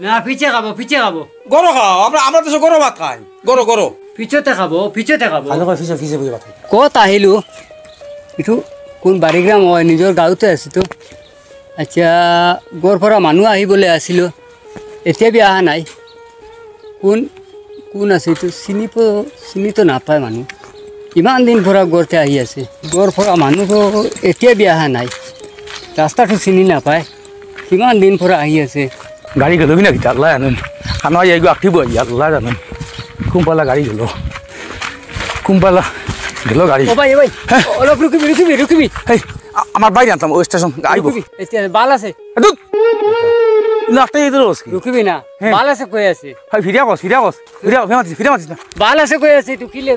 না পিছে খাবো গরো খাও আমরা তো গরো ভাত খাই গরো পিছতে খাবো ভালো করে ফিসে বই ভাত খাই কত আহিলো ইটো কোন বাৰিগ্ৰাম হয় নিজৰ গাঁৱতে আছে তো আচ্ছা গড় পৰা মানুহ আহিবলৈ আছিল এতিয়া বি অহা নাই কোন আছে এইটো চিনিতো নাপায় মানুহ ইমান দিন পৰা গড়তে আহি আছে গড় পৰা মানুহটো এতিয়া বি অহা নাই ৰাস্তাটো চিনি নাপায় কিমান দিন পৰা আহি আছে গাড়ি গেলো না কিতা আল্লাহ জানেন খানা যাইগো আকিব আল্লাহ জানেন কুম্পালা গাড়ি গেলো গাড়ি ও ভাই অলপ রুকিবি এই আমার বাইরে আনতাম ওই স্টেশন আইব এতিয়া বাল আছে লাখটাই ইধর ওসকি রুকিবি না বাল আছে কই আছে হাই ফিরিয়া মাতিস না বাল আছে কই আছে তুই কিলে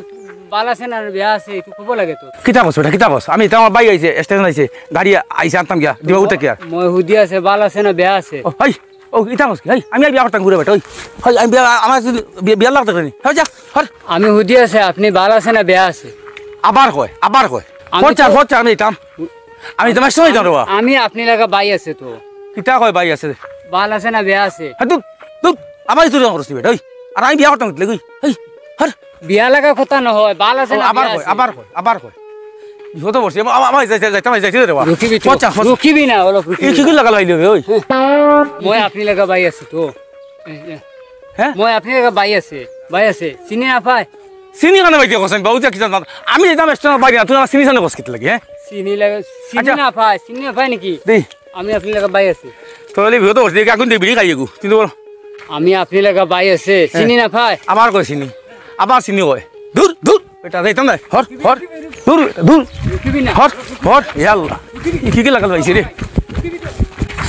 বাল আছে না বিয়া আছে তুই কব লাগে তো কিতা বস আমি তো আমার বাইরে আইছে স্টেশন আইছে গাড়ি আইছে আনতাম গিয়া দিবা উঠে কি আর মই হুদি আছে বাল আছে না বিয়া আছে হাই ও কিতা বস হাই আমি বিয়া করতাম ঘুরে বেটা ওই হাই আমি বিয়া আমার বিয়া লাগতে নি হাই যা হর আমি হুদি আছে আপনি বাল আছে না বিয়া আছে আবার কয় ফরচা আমি তোমার সই দাও আমি আপনি লাগা বাই আছে তো কিতা কয় বাই আছে বাল আছে না বিয়া আছে হাই তুই আমার তুই করছিস বেটা ওই আর আমি বিয়া করতাম লাগি হাই হর বিয়া লাগা কথা ন হয় বাল আছে না আবার কয় ইহতো বসে আমার যাইতে রে রুকিবি না অলপ এই কি লাগাল হইলো ওই মই আপনি লাগা বাই আছে তো হ্যাঁ মই আপনি লাগা বাই আছে চিনি না পায় চিনি কানে বাইতে কসেন বাউজা কি জানা আমি যেতাম স্টেশন বাইরে তুই চিনি জানে কস কিতে লাগে হ্যাঁ চিনি না পায় নাকি দেই আমি আপনি লাগা বাই আছে তোলে ভিতর বসে আগুন দিয়ে বিড়ি খাইগু কিন্তু আমি আপনি লাগা বাই আছে চিনি না পায় আবার কই চিনি আবার চিনি কয় দূর বেটা যাইতাম না হর দূর রুকিবি না হর ইয়া আল্লাহ কি লাগাল হইছে রে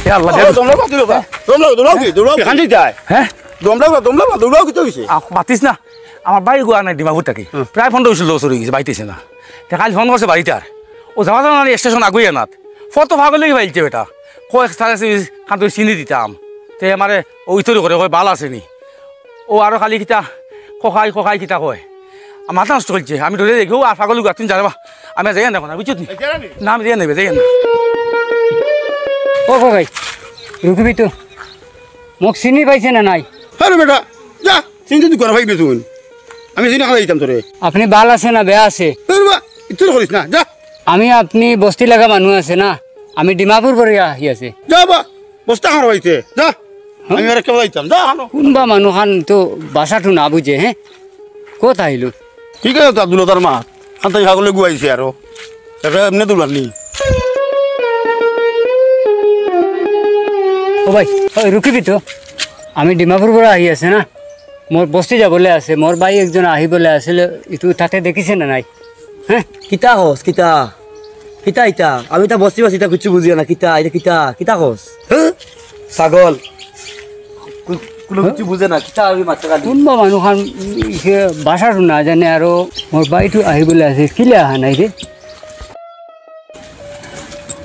ইয়া আল্লাহ তোমরা কান যাই হ্যাঁ তোমরা কি তো হইছে মাতিস না আমার বাড়ি গোয়া নাই ডিমাপুর থাকি প্রায় 15 বছর লস হয়ে গেছে বাইতেছে না কাল ফোন করছে বাড়িতে আর ও যাওয়া না স্টেশন আগুই আনাত ফটো ভাগলে ভাইলছে বেটা কয়েক খান তুই চিনি দিতাম তে আমারে ওই তৈরি করে কয় বাল আছে নি ও আরো খালি কিতা ককাই কিতা কয় মাথা নষ্ট করছে আমি ধরে দেখি ও আর পাগল গুয়া তুমি জানাবা আমি যাই না বুঝছো না আমি যাই নেবে ও ককাই রুকিবি তো মোক চিনি পাইছে না নাই আরে বেটা যা চিন্তা তুই করা ভাইবে তুই আমি চিনি খাওয়া দিতাম তোরে আপনি বাল আছে না বেয়া আছে ইচ্ছা করিস না যা আমি আপনি বস্তি লাগা মানুষ আছে না আমি ডিমাপুর করে আহি আছে যা বা বস্তা খাওয়া হইতে যা আমি আর কেউ দিতাম যা কোনবা মানুষ খান তো বাসাটো না বুঝে হ্যাঁ কত আহিলো ঠিক আছে তো আব্দুল্লাহর মা খান্তাই ভাগলে গুয়াইছে আরো এটা এমনি দুলানি ও ভাই রুকিবি তো আমি ডিমাপুর পৰা আহি আছে না মোর বস্তি যাবলৈ আছে মোর বাই একজন আহিবলৈ আছিল ইটো তাতে দেখিছে না নাই হ্যাঁ কিতা হস কিতা আমি তা বস্তি বাসিতা কিছু বুঝি না কিতা হস ছাগল কোনো কিছু বুঝে না কিতা আমি মাত্র কালি কোনবা মানুহ খান ভাষাটো নাজানে আৰু মোৰ বাইটো আহিবলৈ আছে কিলে অহা নাই ৰে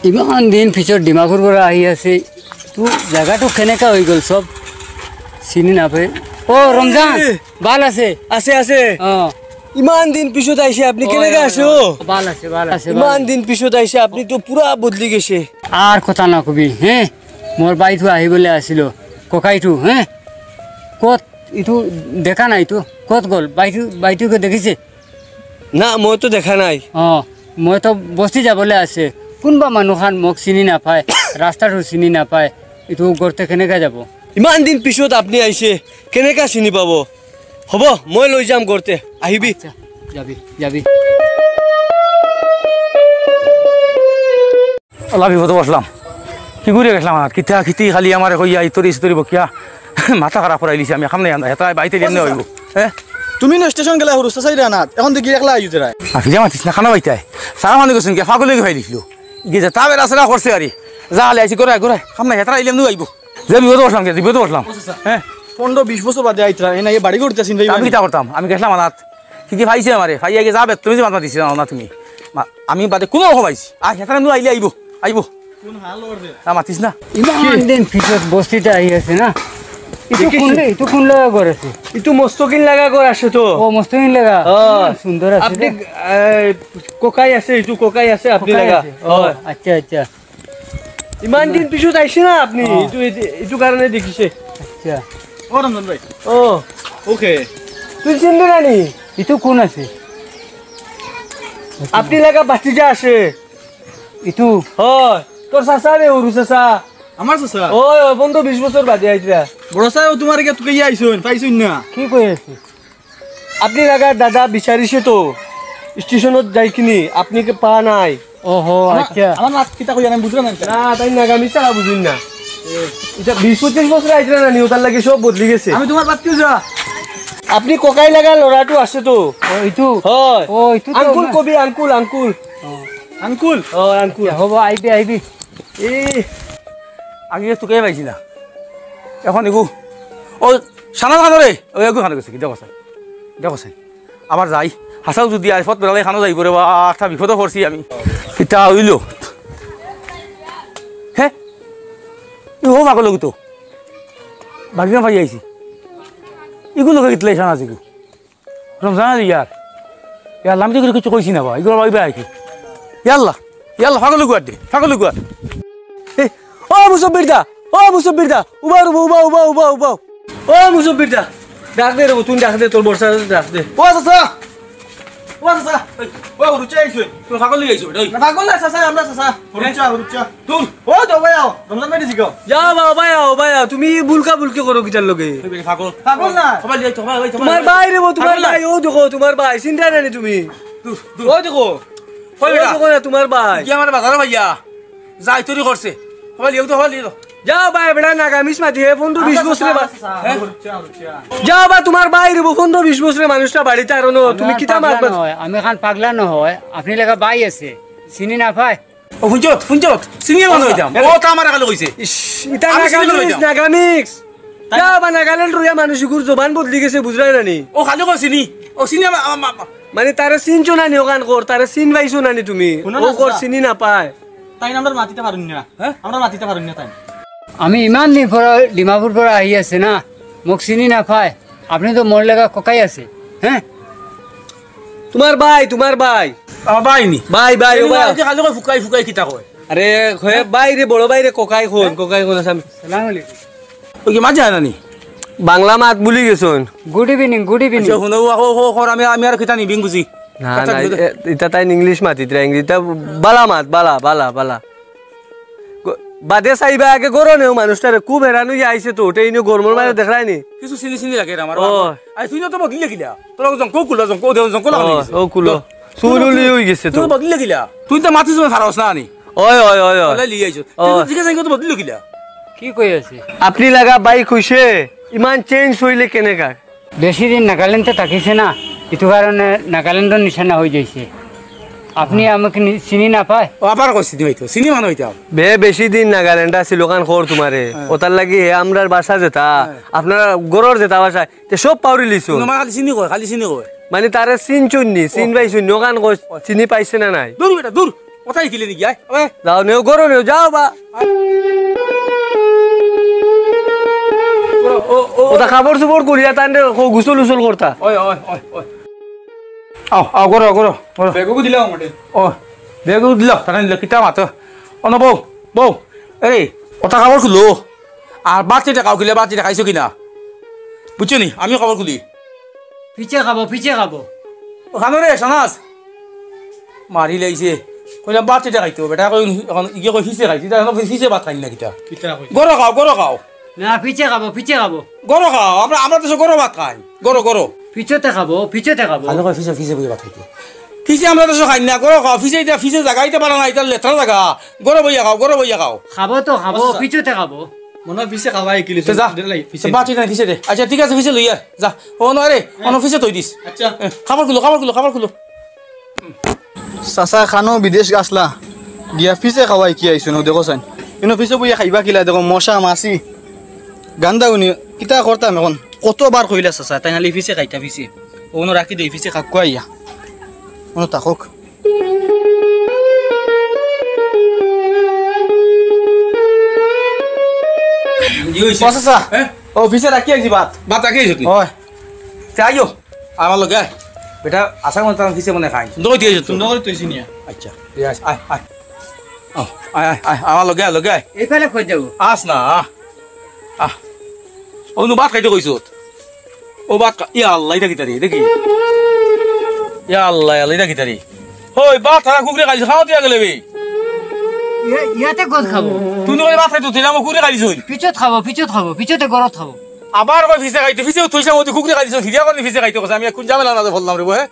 ইমান দিন পিছত ডিমাপুৰ পৰা আহি আছে তো জায়গাটো কেনেকা হৈ গ'ল সব চিনি নাপায় ও রমজান বাল আছে ইমান দিন পিছত আইছে আপনি কেনেকে আছো বাল আছে ইমান দিন পিছত আইছে আপনি তো পুরা বদলি গেছে আর কথা না কবি হ্যাঁ মোর বাইটো আহিবলৈ আছিল ককাইটো হ্যাঁ কত ইটো দেখা নাই তো কত গল বাইটোকে দেখিছে না মই তো দেখা নাই মই তো বস্তি যাবলৈ আছে কোনবা মানুহ খান মোক চিনি নাপায় ৰাস্তাটো চিনি নাপায় ইটো গড়তে কেনেকে যাব ইমান দিন পিছত আপনি আইছে কেনেকা চিনি পাব হব মই লৈ যাম গড়তে আহিবি যাবি আল্লাহ বিপদ বসলাম কি করে গেছিলাম আর খিতি খালি আমার কইয়া ইতরি বকিয়া মাথা খারাপ করাই লিছি আমি সামনে এটা বাইতে দিয়ে হইব হ্যাঁ তুমি না স্টেশন গেলা হরু সাইড আনাত এখন দেখি একলা আইতে রাই ফিজা মাতিস না খানা বাইতে সারা মানে গেছেন কে ফাগলে ভাই দিছিল গিয়ে তাবে রাসরা করছে আরে যা হলে আইছি করে সামনে হেতরা আইলাম নু আইব যে বিপদ বসলাম হ্যাঁ 15-20 বছর বাদে আইতরা এনা এই বাড়ি করতেছিন ভাই আমি কিটা করতাম আমি গেছলাম আনাত কি ভাইছে আমারে ভাইয়া গে যাবে তুমি যে মাত দিছ না তুমি আমি বাদে কোনো হবাইছি আর হেতরা নু আইলে আইব কোন হাল করবে মাতিস না ইমান দিন পিছত বস্তিতে আই আছে না ইটো কোন লাগা করেছে ইটো মস্তকিন লাগা কর আছে তো ও মস্তকিন লাগা সুন্দর আছে আপনি কোকাই আছে আপনি লাগা আচ্ছা ইমান দিন পিছত আইছে না আপনি ইটো কারণে দেখিছে আচ্ছা ও রঞ্জন ভাই ও ওকে তুই চিনলি না নি ইটো কোন আছে আপনি লাগা বাচ্চা আসে ইটো হয় তোর চাচা রে উরু চাচা আমার চাচা ওই বন্ধু 20 বছর বাদে আইতরা বড় চাই তোমার কে তুই আইছুন পাইছুন না কি কই আছে আপনি লাগা দাদা বিচারিছে তো স্টেশনত যাই কিনি আপনি কে পা নাই ওহো আচ্ছা আমার নাচ কিতা কই আমি বুঝলাম না না তাই নাগামি ছাড়া বুঝুন না এটা 20-25 বছর আইতরা না নি ওটার লাগে সব বদলি গেছে আমি তোমার বাদ কিউ যা আপনি ককাই লাগা লড়াটো আছে তো ও ইটো হয় ও ইটো তো আঙ্কুল না। কবি আঙ্কুল আঙ্কুল আঙ্কুল ও আঙ্কুল হ'ব আইবি এই আগে তোকে পাইছি না এখন এগু ও সানা খানরে ও এগু খানো গেছে কি দেখো চাই আবার যাই হাসাও যদি আইফত বেড়ালে খানো যাই পরে বা একটা বিপদও পড়ছি আমি কিতা হইল হে ও পাগল তো বাকি না পাই আইছি এগুলো কিতলে সানা জিগু রমজান ইয়ার ইয়ার লাম জিগুলো কিছু কইছি না বা এগুলো ভাইবে আইকি ইয়াল্লা ইয়াল্লা পাগল গুয়ার দে পাগল গুয়ার ও মুসব্বির দা উবা ও মুসব্বির দা ডাক দে রে তুই ডাক দে তোর বর্ষা ডাক দে ও চাচা ও চাচা ও রুচা আইছুন তুই পাগল লই আইছো না পাগল না চাচা আমরা চাচা রুচা তুই ও তো ভাই আও রমজান ভাই দিছি গো যা বাবা তুমি বুলকা বুলকি করো কিটার লগে পাগল পাগল না সবাই যাই তোমার তোমার ভাই রে তোমার ভাই ও দেখো তোমার ভাই চিন্তা নাই তুমি ও দেখো কই ও বেটা দেখো না তোমার ভাই কি আমার বাজার ভাইয়া যাই তৈরি করছে সবাই লিও যাও ভাই বেড়া নাগামিস মাতি হে ফোন তো 20 বছরে রুচা যাও বা তোমার ভাই রে ফোন তো 20 বছরে মানুষটা বাড়িতে আর নো তুমি কিটা মারবা আমি খান পাগলা নহয় আপনি লাগা বাই আছে চিনি না পায় ও ফুঞ্চত সিনিয়র মানুষ হইতাম ও তো আমার কাছে কইছে ইটা আমি চিনি নাগামিক্স যাও বা নাগাল্যান্ড রুয়া মানুষগুর জবান বদলি গেছে বুঝলাই না নি ও খালি কই চিনি মানে তারে চিনছো না নি ওখান কর তারে চিন পাইছো না নি তুমি শুনো ও না, কর চাচা। চিনি না পায় তাই আমরা মাতিতে পারুন না হ্যাঁ আমরা মাতিতে পারুন না তাই আমি ইমান দিন পৰা ডিমাপুৰ পৰা আহি আছে না মোক চিনি না পায় আপনি তো মোর লাগা ককাই আছে হ্যাঁ তোমার ভাই আমার বাইনি ভাই ও ভাই খালি কই ফুকাই কিতা কয় আরে খয়ে ভাই রে বড় ভাই রে কোকাই কোন আছে সালাম আলাইকুম ওই কি মাঝে হয় নানি বাংলা মাত বুলি গেছন গুড ইভিনিং আচ্ছা শুনো আমি আর কিতা নিবিং বুঝি না এটা তাই ইংলিশ মাতি ইংলিশটা বালা বাদে চাইবা আগে গরো নেও মানুষটারে খুব হেরানো আইছে তো ওটাই নিয়ে গরমর মাঝে দেখায় নি কিছু চিনি লাগে আমার ও। আই তুই তো বদলি লাগিলা তোর জঙ্ক কুলা জঙ্ক লাগা ও কুলো চুলুলি হয়ে গেছে তো তুই বদলি লাগিলা তুই তো মাতিস না ফারাস না আনি ওই ওলাই লিয়ে আইছো ও। ঠিক আছে তো বদলি লাগিলা কি কই আছে আপনি লাগা বাইক হইছে ইমান চেঞ্জ হইলে কেনেকা বেশি দিন নাগাল্যান্ডে থাকিছে না ইটো কারণে নাগাল্যান্ডের নিশানা হয়ে যাইছে আপনি আমাকে চিনি না পায় ও আবার কইছি দিই তো চিনি মানুষ হইতাম বেশি দিন নাগাল্যান্ড আছিল ওখান খোর তোমারে ওটার লাগি আমরার বাসা যেতা আপনার গরর যেতা বাসা তে সব পাউরি লিছো তোমার খালি চিনি কয় মানে তারে চিন চুননি চিন পাইছুন ওখান চিনি পাইছে না নাই দূর বেটা দূর কথাই কিলে নাকি আয় যাও নেও গরো নেও যাও বা ওটা খাবার চুপড় করিয়া তান গুসল উসল করতা ওই আও গরো বেগও দিলাও আমারে ও বেগু দিল তারা নিল কিতা মাতো ও না বউ আরে ওটা খবর খুলো আর বাচ্চাটা কাউ কিলে বাচ্চাটা খাইছো কিনা বুঝছো নি আমি খবর খুলি পিছে খাবো ওখানে রে সনাস মারি লাইছে কইলা বাচ্চাটা খাইতো বেটা কই এখন ইগে কই ফিসে খাইছি তাহলে ফিসে ভাত খাই না কিতা কিতা কই গরো খাও না পিছে খাবো গরো খাও আমরা তো গরো ভাত খাই গরো পিছতে খাবো ভালো করে ফিসে বই ভাত খাইতো ফিসে আমরা তো খাই না গরো খাও ফিসে জায়গা ইতে পারা না এটা লেত্রা জায়গা গরো বইয়া খাও খাবো তো খাবো পিছতে খাবো মনে পিছে খাওয়াই কিলি যা বাচ্চাটা ফিসে দে আচ্ছা ঠিক আছে ফিসে লই আয় যা ও নয় রে অন ফিসে তৈ দিস আচ্ছা খাবার খুলো চাচা খানো বিদেশ আসলা গিয়া ফিসে খাওয়াই কি আইছো নো দেখো চাই ইনো ফিসে বইয়া খাইবা কিলা দেখো মশা মাছি গান্দা উনি কিতা করতাম এখন কতবার কইলা চাচা তাই নালি ফিসে খাইতা ফিসে ওনো রাখি দেই ফিসে খাক কইয়া ওনো তাকক চাচা ও ফিসে রাখি আইছি ভাত ভাত রাখি আইছো তুই হয় আইও আমার লগে আয় বেটা আশা মনে তার ফিসে মনে খাই সুন্দর দিয়ে আইছো সুন্দর করে তৈছি নিয়া আচ্ছা দিয়ে আয় আমার লগে আয় এইফালে কই যাবো আস না অন্য ভাত খাইতে কইছত ও ভাত ইয়া আল্লাহ এটা কিতারি দেখি ইয়া আল্লাহ এটা কিতারি হই ভাত খানা কুকুরে খাইছ খাওয়া দিয়া গেলে বে ইয়াতে গদ খাবো তুই নয় ভাত খাইতো তুই আমার কুকুরে খাইছ পিছত খাবো পিছতে গরত খাবো আবার কই ফিসে খাইতে ফিসে তুইছা মতে কুকুরে খাইছ ফিরিয়া করে ফিসে খাইতে কইছ আমি কোন ঝামেলা না বললাম রে বহে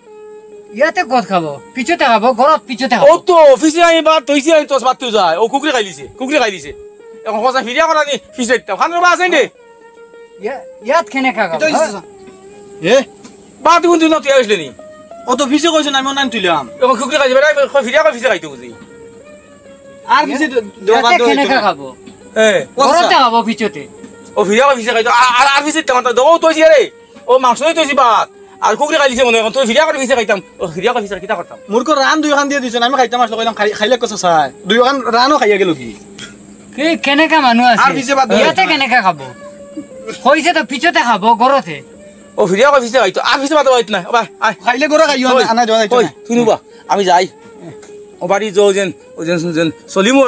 ইয়াতে গদ খাবো পিছতে খাবো গরত পিছতে ও খাবো তো ফিসে আমি ভাত তৈছি আমি তোস ভাত তুই যায় ও কুকুরে খাইলিছে এখন কথা ফিরিয়া করা নি ফিসে খান রে বা আছে নে ইয়াত কেনে খাবো এ ভাত কোন দিন তুই আসলে নি ও তো ফিসে কইছেন আমি অনান তুইলাম এখন কুকুরে খাইছে বেটা ফিরিয়া করে ফিসে খাইতে বুঝি আর ফিসে ইয়াতে কেনে খাবো এ গরতে খাবো পিছতে ও ফিরিয়া করে ফিসে খাইতো আর ফিসে তেমন তো তৈছি রে ও মাংস নই তৈছি ভাত আর কুকুরে খাইছে মনে এখন তুই ফিরিয়া করে ফিসে খাইতাম ও ফিরিয়া করে ফিসে কিটা করতাম মোরকো রান দুইখান দিয়ে দিছেন আমি খাইতাম আসলে কইলাম খাইলে কত চাই দুইখান রানও খাইয়া গেল কি কেনেকা মানুহ আর আছে পিছে বাদ দে। ইয়াতে কেনেকা খাবো কইছে তো পিছতে খাবো গরতে ও ফিরিয়া করে ফিসে খাইতো আর ফিসে বাদ হইত না ভাই আয় খাইলে গরো খাইও ওই, আনা দেওয়া যাইতো ওই না। তুই নুবা আমি যাই ও বাড়ি যাও যেন সলিমর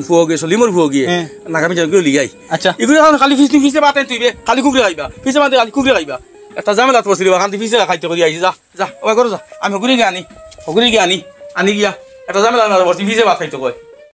ফুয়োগে সলিমর ফুয়োগে হ্যাঁ। নাগামি যাও লিগাই আচ্ছা এগুলো এখন খালি ফিসে বাতে তুইবে খালি কুকুরে খাইবা ফিসে বাতে খালি কুকুরে খাইবা একটা জামেলা পড়ছিল খালি ফিসে খাইতে করি আইছি যা ওই করো যা আমি হগুরি গিয়ে আনি আনি গিয়া একটা জামেলা পড়ছি ফিসে ভাত খাইতে কয়